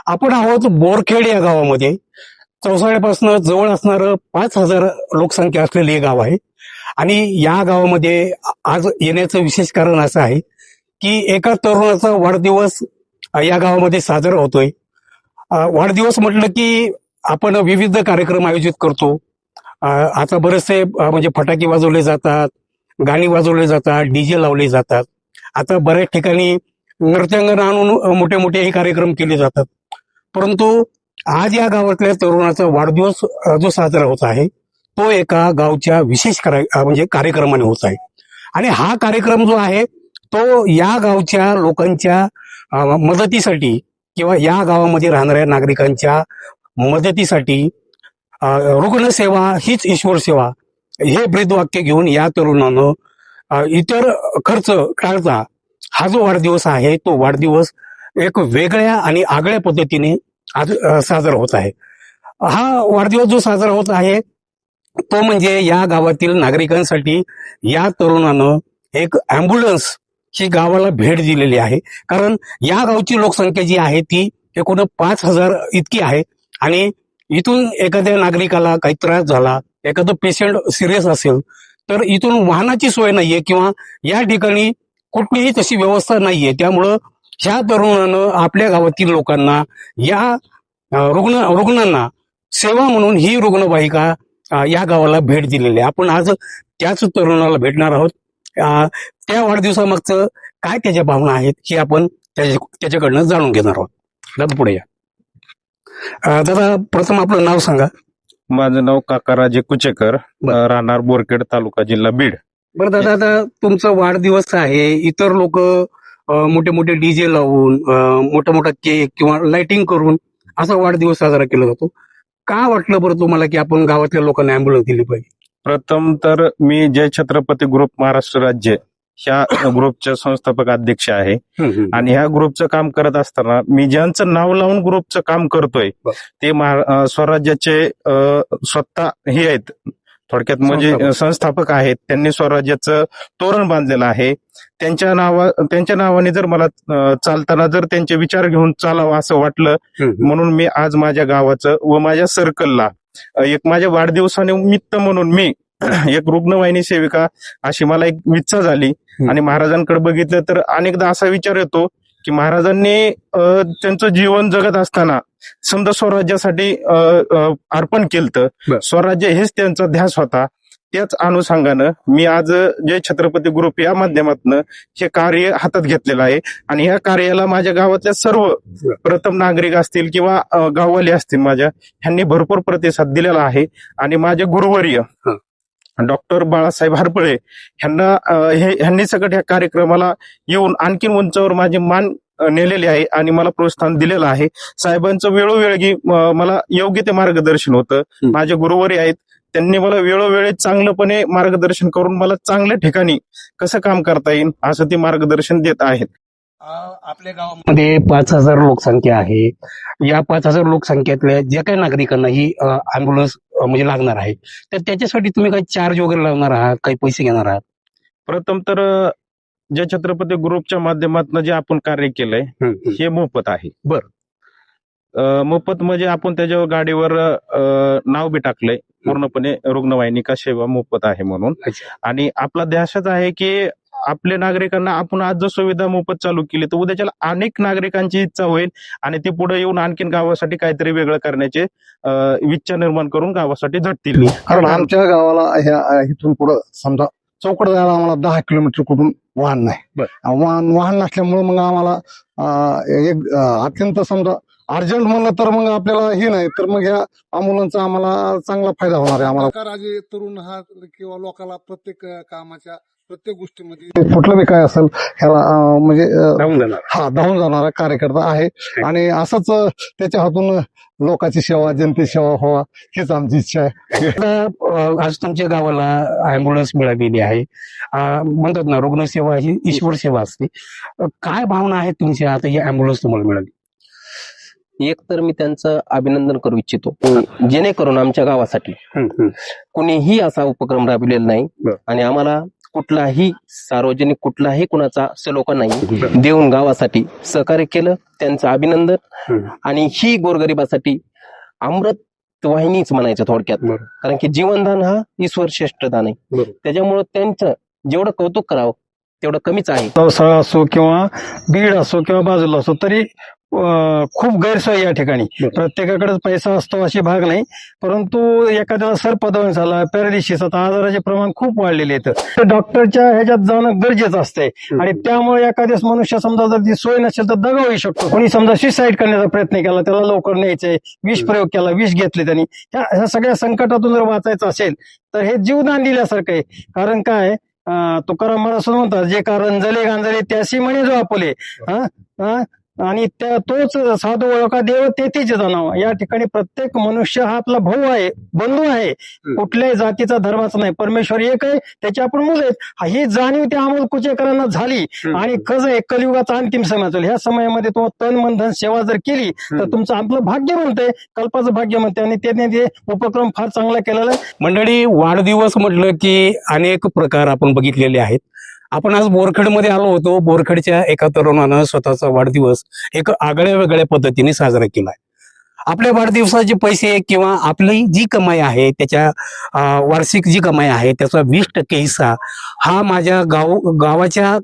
आपण आहोत बोरखेड या गावामध्ये. चौसाळ्यापासून जवळ असणारं 5,000 लोकसंख्या असलेले हे गाव आहे. आणि या गावामध्ये आज येण्याचं विशेष कारण असं आहे की एका तरुणाचा वाढदिवस या गावामध्ये साजरा होतोय. वाढदिवस म्हटलं की आपण विविध कार्यक्रम आयोजित करतो. आता बरेचसे म्हणजे फटाके वाजवले जातात, गाणी वाजवले जातात, डीजे लावले जातात. आता बऱ्याच ठिकाणी नृत्यांगण आणून मोठे मोठे हे कार्यक्रम केले जातात. परंतु आज या गावातल्या तरुणाचा वाढदिवस जो साजरा होत आहे तो एका गावच्या विशेष म्हणजे कार्यक्रमाने होत आहे. आणि हा कार्यक्रम जो आहे तो या गावच्या लोकांच्या मदतीसाठी किंवा या गावामध्ये राहणाऱ्या नागरिकांच्या मदतीसाठी रुग्णसेवा हीच ईश्वर सेवा हे ब्रीदवाक्य घेऊन या तरुणानं इतर खर्च टाळता हा जो वाढदिवस आहे तो वाढदिवस एक वेगळ्या आणि आगळ्या पद्धतीने आज साजरा होत आहे. हा वाढदिवस जो साजरा होत आहे तो म्हणजे या गावातील नागरिकांसाठी या तरुणानं एक अँब्युलन्स ही गावाला भेट दिलेली आहे. कारण या गावची लोकसंख्या जी आहे ती एकूण 5,000 इतकी आहे. आणि इथून एखाद्या नागरिकाला काही त्रास झाला, एखादं पेशंट सिरियस असेल तर इथून वाहनाची सोय नाहीये किंवा या ठिकाणी कुठलीही तशी व्यवस्था नाहीये. त्यामुळं ह्या तरुणानं आपल्या गावातील लोकांना या रुग्णांना सेवा म्हणून ही रुग्णवाहिका या गावाला भेट दिलेली आहे. आपण आज त्याच तरुणाला भेटणार आहोत. त्या वाढदिवसामागचं काय त्याच्या भावना आहेत हे आपण त्याच्याकडनं जाणून घेणार आहोत. दादा पुढे या. दादा प्रथम आपलं नाव सांगा. माझं नाव काकाराजे कुचेकर, राहणार बोरखेड, तालुका जिल्हा बीड. बरं दादा, आता तुमचा वाढदिवस आहे, इतर लोक मोठे मोठे डीजे लावून मोठा मोठा केक किंवा लाइटिंग करून असा वाढदिवस साजरा केला जातो. का वाटलं बरं तुम्हाला की आपण गावातल्या लोकांना अँब्युलन्स दिली पाहिजे? प्रथम तर मी जय छत्रपती ग्रुप महाराष्ट्र राज्य ह्या ग्रुपचे संस्थापक अध्यक्ष आहे. आणि ह्या ग्रुपचं काम करत असताना मी ज्यांचं नाव लावून ग्रुपचं काम करतोय ते स्वराज्याचे स्वतः हे आहेत, थोडक्यात म्हणजे संस्थापक आहेत. त्यांनी स्वराज्याचं तोरण बांधलेलं आहे. त्यांच्या नावाने जर मला चालताना जर त्यांचे विचार घेऊन चालावं असं वाटलं म्हणून मी आज माझ्या गावाचं व माझ्या सर्कलला एक माझ्या वाढदिवसानिमित्त म्हणून मी एक रुग्णवाहिनी सेविका अशी मला एक इच्छा झाली. आणि महाराजांकडे बघितलं तर अनेकदा असा विचार येतो की महाराजांनी त्यांचं जीवन जगत असताना समजा स्वराज्यासाठी अर्पण केलं, स्वराज्य हेच त्यांचा ध्यास होता. त्याच अनुषंगानं मी आज जय छत्रपती ग्रुप या माध्यमातून हे कार्य हातात घेतलेलं आहे. आणि या कार्याला माझ्या गावातल्या सर्व प्रथम नागरिक असतील किंवा गाववाले असतील माझ्या, ह्यांनी भरपूर प्रतिसाद दिलेला आहे. आणि माझे गुरुवर्य डॉक्टर बाळासाहेब हरपळे ह्यांनी सगळं ह्या कार्यक्रमाला येऊन आणखीन उंचावर माझे मान नेलेले आहे आणि मला प्रोत्साहन दिलेलं आहे. साहेबांचं वेळोवेळी मला योग्य ते मार्गदर्शन होतं. माझे गुरुवर्य आहेत, त्यांनी मला वेळोवेळी चांगलंपणे मार्गदर्शन करून मला चांगल्या ठिकाणी कसं काम करता येईल असं ते मार्गदर्शन देत आहेत. आपल्या गावामध्ये 5,000 लोकसंख्या आहे. या 5,000 लोकसंख्येतल्या ज्या काही नागरिकांना ही अँब्युलन्स म्हणजे लागणार आहे तर त्याच्यासाठी तुम्ही काही चार्ज वगैरे लावणार आहात, काही पैसे घेणार आहात? प्रथम तर जय छत्रपती ग्रुपच्या माध्यमातून जे आपण कार्य केलंय हे मोफत आहे. मोफत म्हणजे आपण त्याच्यावर गाडीवर नाव बी टाकलंय पूर्णपणे रुग्णवाहिनी का सेवा मोफत आहे म्हणून. आणि आपला ध्यासच आहे की आपल्या नागरिकांना आपण आज जर सुविधा मोफत चालू केली तर उद्याच्याला अनेक नागरिकांची इच्छा होईल आणि ते पुढे येऊन आणखीन गावासाठी काहीतरी वेगळं करण्याचे इच्छा निर्माण करून गावासाठी झटतील. कारण आमच्या गावाला ह्या इथून पुढे समजा चौकड जायला आम्हाला 10 किलोमीटर कुठून वाहन नाही. वाहन नसल्यामुळे मग आम्हाला एक अत्यंत समजा अर्जंट म्हणलं तर मग आपल्याला हे नाही तर मग ह्या अँब्युलन्सचा आम्हाला चांगला फायदा होणार आहे. आम्हाला तरुण हा किंवा लोकांना प्रत्येक कामाच्या प्रत्येक गोष्टीमध्ये कुठलं बी काय असेल ह्याला म्हणजे धावून जाणारा कार्यकर्ता आहे. आणि असंच त्याच्या हातून लोकांची सेवा, जनतेची सेवा व्हावा हीच आमची इच्छा आहे. आज तुमच्या गावाला अँब्युलन्स मिळालेली आहे. म्हणतात ना रुग्णसेवा ही ईश्वर सेवा असते. काय भावना आहेत तुमच्या आता ही अँब्युलन्स तुम्हाला मिळाली? एक तर मी त्यांचं अभिनंदन करू इच्छितो, जेणेकरून आमच्या गावासाठी कुणीही असा उपक्रम राबविलेला नाही. आणि आम्हाला कुठलाही सार्वजनिक कुठलाही कुणाचा सलोखा नाही देऊन गावासाठी सहकार्य केलं, त्यांचं अभिनंदन. आणि ही गोरगरिबासाठी अमृत वाहिनीच म्हणायचं थोडक्यात, कारण की जीवनदान हा ईश्वर श्रेष्ठ दान आहे. त्याच्यामुळं त्यांचं जेवढं कौतुक करावं तेवढं कमीच आहे. पावसाळा असो किंवा बीड असो किंवा बाजूला असो तरी खूप गैरसोय या ठिकाणी. प्रत्येकाकडेच पैसा असतो अशी भाग नाही, परंतु एखाद्याला सर्पदंश झाला, पॅरालिसिस, आता आजाराचे प्रमाण खूप वाढलेले आहेत. डॉक्टरच्या ह्याच्यात जाणं गरजेचं असतंय आणि त्यामुळे एखाद्याच मनुष्य समजा जर ती सोय नसेल तर दगावू शकतो. कोणी समजा सुसाईड करण्याचा प्रयत्न केला, त्याला लवकर न्यायचंय, विष प्रयोग केला, विष घेतले त्यांनी, ह्या सगळ्या संकटातून जर वाचायचं असेल तर हे जीवदान दिल्यासारखं आहे. कारण काय तुकाराम महाराज म्हणतात, जे का रंजले गांजले त्याशी म्हणे जो आपुले, आणि तोच साधू ओळखा देव तेथीच जाणावं. या ठिकाणी प्रत्येक मनुष्य हा आपला भाऊ आहे, बंधू आहे, कुठल्याही जातीचा धर्माचा नाही. परमेश्वर एक आहे, त्याची आपण मुलं आहेत. ही जाणीव त्या अमोल कुचेकरांना झाली. आणि कसं आहे, कलियुगाचा अंतिम समय असेल, ह्या समयामध्ये तो तन मन धन सेवा जर केली तर तुमचं आपलं भाग्य म्हणतंय, कल्पाचं भाग्य म्हणते. आणि त्याने ते उपक्रम फार चांगला केलेला आहे. मंडळी, वाढदिवस म्हटलं की अनेक प्रकार आपण बघितलेले आहेत. आपण आज बोरखेडमध्ये आलो होतो. बोरखेडच्या एका तरुणानं स्वतःचा वाढदिवस एक आगळ्या वेगळ्या पद्धतीने साजरा केलाय. आपल्या वाढदिवसाचे पैसे किंवा आपली जी कमाई आहे, त्याच्या वार्षिक जी कमाई आहे त्याचा 20% हिस्सा हा माझ्या गावाच्या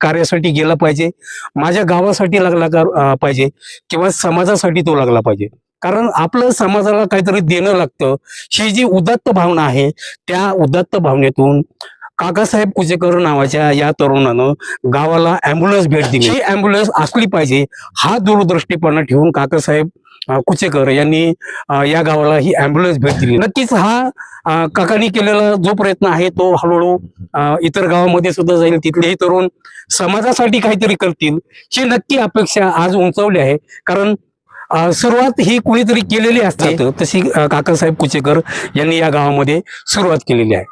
कार्यासाठी गेला पाहिजे, माझ्या गावासाठी लागला पाहिजे किंवा समाजासाठी तो लागला पाहिजे. कारण आपलं समाजाला काहीतरी देणं लागतं. ही जी उदात्त भावना आहे, त्या उदात्त भावनेतून काकासाहेब कुचेकर नावाच्या या तरुणानं गावाला अँब्युलन्स भेट दिली. ही अँब्युलन्स असली पाहिजे हा दूरदृष्टीपणा ठेवून काकासाहेब कुचेकर यांनी या गावाला ही अँब्युलन्स भेट दिली. नक्कीच हा काकांनी केलेला जो प्रयत्न आहे तो हळूहळू इतर गावामध्ये सुद्धा जाईल. तिथलेही तरुण समाजासाठी काहीतरी करतील ही नक्की अपेक्षा आज उंचावली आहे. कारण सुरुवात ही कुणीतरी केलेली असते, तशी काकासाहेब कुचेकर यांनी या गावामध्ये सुरुवात केलेली आहे.